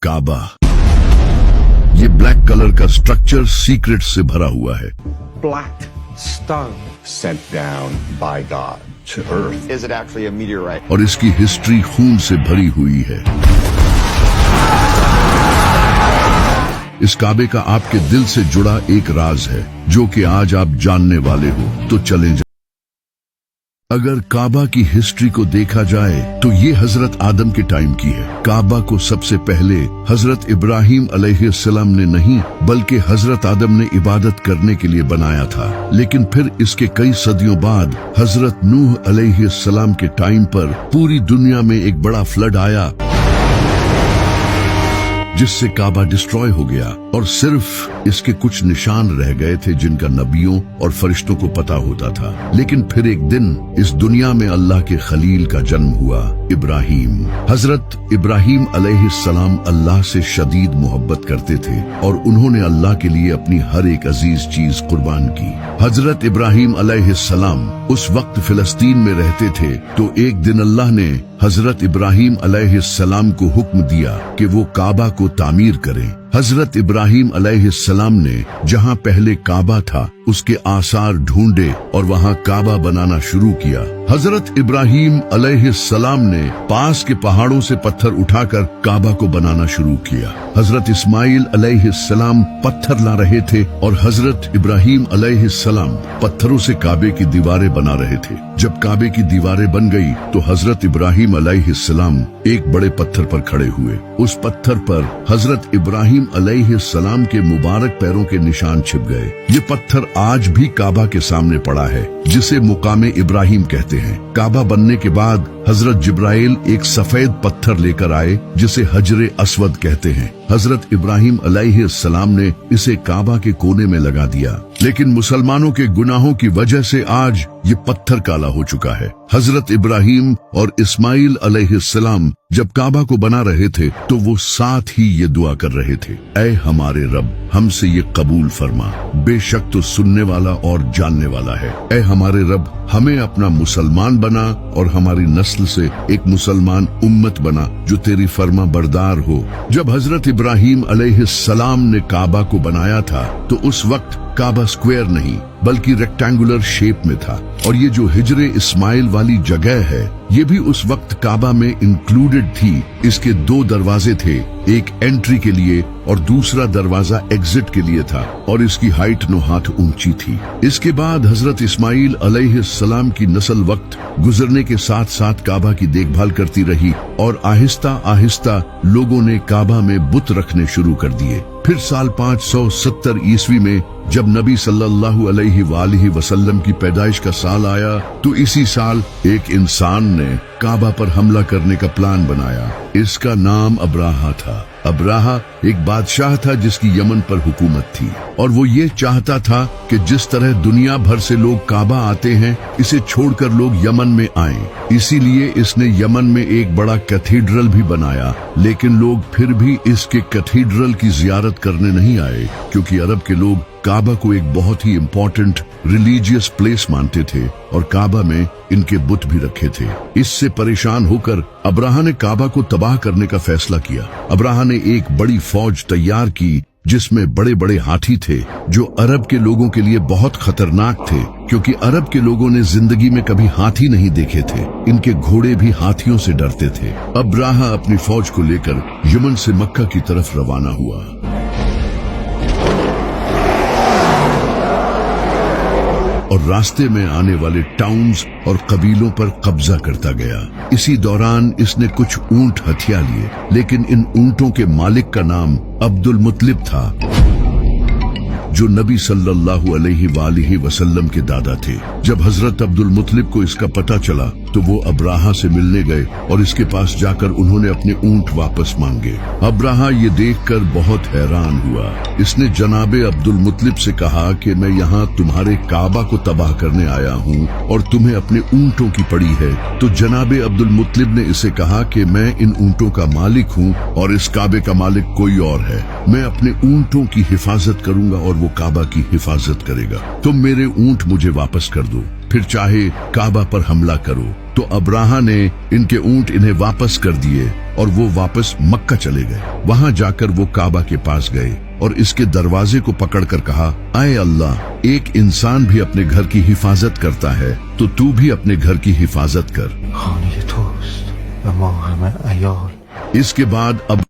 काबा। ये black colour का structure secret से भरा हुआ है। Black stone sent down by God to earth. Is it actually a meteorite? और इसकी हिस्ट्री खून से भरी हुई है। इस काबे का आपके दिल से जुड़ा एक राज है जो कि आज आप जानने वाले हो। तो चलें अगर काबा की हिस्ट्री को देखा जाए तो ये हजरत आदम के टाइम की है। काबा को सबसे पहले हजरत इब्राहिम अलैहिस्सलाम ने नहीं बल्कि हजरत आदम ने इबादत करने के लिए बनाया था। लेकिन फिर इसके कई सदियों बाद हजरत नूह अलैहिस्सलाम के टाइम पर पूरी दुनिया में एक बड़ा फ्लड आया जिससे काबा डिस्ट्रॉय हो गया और सिर्फ इसके कुछ निशान रह गए थे जिनका नबियों और फरिश्तों को पता होता था। लेकिन फिर एक दिन इस दुनिया में अल्लाह के खलील का जन्म हुआ, इब्राहिम। हजरत इब्राहिम अलैहिस्सलाम अल्लाह से शदीद मोहब्बत करते थे और उन्होंने अल्लाह के लिए अपनी हर एक अजीज चीज कुर्बान की। हजरत इब्राहिम अलैहिस्सलाम उस वक्त फिलिस्तीन में रहते थे। तो एक दिन अल्लाह ने हजरत इब्राहिम अलैहिस्सलाम को हुक्म दिया कि वो काबा को तामीर करें। हजरत इब्राहिम अलैहिस्सलाम ने जहां पहले काबा था उसके आसार ढूंढे और वहां काबा बनाना शुरू किया। हजरत इब्राहिम अलैहिस्सलाम ने पास के पहाड़ों से पत्थर उठाकर काबा को बनाना शुरू किया। हजरत इस्माइल अलैहिस्सलाम पत्थर ला रहे थे और हजरत इब्राहिम अलैहिस्सलाम पत्थरों से काबे की दीवारें बना रहे थे। जब काबे की दीवारें बन गई तो हजरत इब्राहिम अलैहिस्सलाम एक बड़े पत्थर पर खड़े हुए। उस पत्थर पर हजरत इब्राहिम अलैहिस्सलाम के मुबारक पैरों के निशान छिप गए। ये पत्थर आज भी काबा के सामने पड़ा है जिसे मुकामे इब्राहिम कहते हैं। काबा बनने के बाद हजरत जिब्राइल एक सफेद पत्थर लेकर आए जिसे हजरे अस्वद कहते हैं। हजरत इब्राहिम अलैहिस्सलाम ने इसे काबा के कोने में लगा दिया। लेकिन मुसलमानों के गुनाहों की वजह से आज ये पत्थर काला हो चुका है। हजरत इब्राहिम और इस्माइल अलैहिस्सलाम जब काबा को बना रहे थे तो वो साथ ही ये दुआ कर रहे थे, ऐ हमारे रब, हमसे ये कबूल फरमा, बेशक तो सुनने वाला और जानने वाला है। ऐ हमारे रब, हमें अपना मुसलमान बना और हमारी नस्ल से एक मुसलमान उम्मत बना जो तेरी फर्मा बरदार हो। जब हजरत इब्राहिम अलैहिस्सलाम ने काबा को बनाया था तो उस वक्त काबा स्क्वायर नहीं बल्कि रेक्टेंगुलर शेप में था। और ये जो हिजरे इस्माइल वाली जगह है ये भी उस वक्त काबा में इंक्लूडेड थी। इसके दो दरवाजे थे, एक एंट्री के लिए और दूसरा दरवाजा एग्जिट के लिए था और इसकी हाइट 9 हाथ ऊंची थी। इसके बाद हजरत इस्माइल अलैहिस्सलाम की नस्ल वक्त गुजरने के साथ साथ काबा की देखभाल करती रही और आहिस्ता आहिस्ता लोगों ने काबा में बुत रखने शुरू कर दिए। फिर साल 570 ईस्वी में जब नबी सल्लल्लाहु अलैहि वसल्लम की पैदाइश का साल आया तो इसी साल एक इंसान ने काबा पर हमला करने का प्लान बनाया। इसका नाम अब्राहा था। अब्राहा एक बादशाह था जिसकी यमन पर हुकूमत थी और वो ये चाहता था कि जिस तरह दुनिया भर से लोग काबा आते हैं इसे छोड़कर लोग यमन में आएं। इसीलिए इसने यमन में एक बड़ा कैथीड्रल भी बनाया। लेकिन लोग फिर भी इसके कैथीड्रल की जियारत करने नहीं आए क्योंकि अरब के लोग काबा को एक बहुत ही इम्पोर्टेंट रिलीजियस प्लेस मानते थे और काबा में इनके बुत भी रखे थे। इससे परेशान होकर अब्राहा ने काबा को तबाह करने का फैसला किया। अब्राहा ने एक बड़ी फौज तैयार की जिसमें बड़े बड़े हाथी थे जो अरब के लोगों के लिए बहुत खतरनाक थे क्योंकि अरब के लोगों ने जिंदगी में कभी हाथी नहीं देखे थे। इनके घोड़े भी हाथियों से डरते थे। अब्राहा अपनी फौज को लेकर यमन से मक्का की तरफ रवाना हुआ। और रास्ते में आने वाले टाउन्स और कबीलों पर कब्जा करता गया। इसी दौरान इसने कुछ ऊंट हथिया लिए, लेकिन इन ऊंटों के मालिक का नाम अब्दुल मुत्तलिब था जो नबी सल्लल्लाहु अलैहि वसल्लम के दादा थे। जब हजरत अब्दुल मुत्तलिब को इसका पता चला तो वो अब्राहा से मिलने गए और इसके पास जाकर उन्होंने अपने ऊंट वापस मांगे। अब्राहा ये देखकर बहुत हैरान हुआ। इसने जनाबे अब्दुल मुत्तलिब से कहा कि मैं यहाँ तुम्हारे काबा को तबाह करने आया हूँ और तुम्हें अपने ऊंटों की पड़ी है। तो जनाबे अब्दुल मुत्तलिब ने इसे कहा कि मैं इन ऊंटों का मालिक हूँ और इस काबे का मालिक कोई और है। मैं अपने ऊंटों की हिफाजत करूंगा और वो काबा की हिफाजत करेगा। तुम मेरे ऊंट मुझे वापस कर दो, फिर चाहे काबा पर हमला करो। तो अब्राहा ने इनके ऊंट इन्हें वापस कर दिए اور وہ واپس मक्का चले गए। वहां जाकर वो काबा के पास गए और इसके दरवाजे को पकड़कर कहा, आए अल्लाह, एक इंसान भी अपने घर की हिफाजत करता है तो तू भी अपने घर की हिफाजत कर। خانه توست و ما همه عیال. इसके बाद अब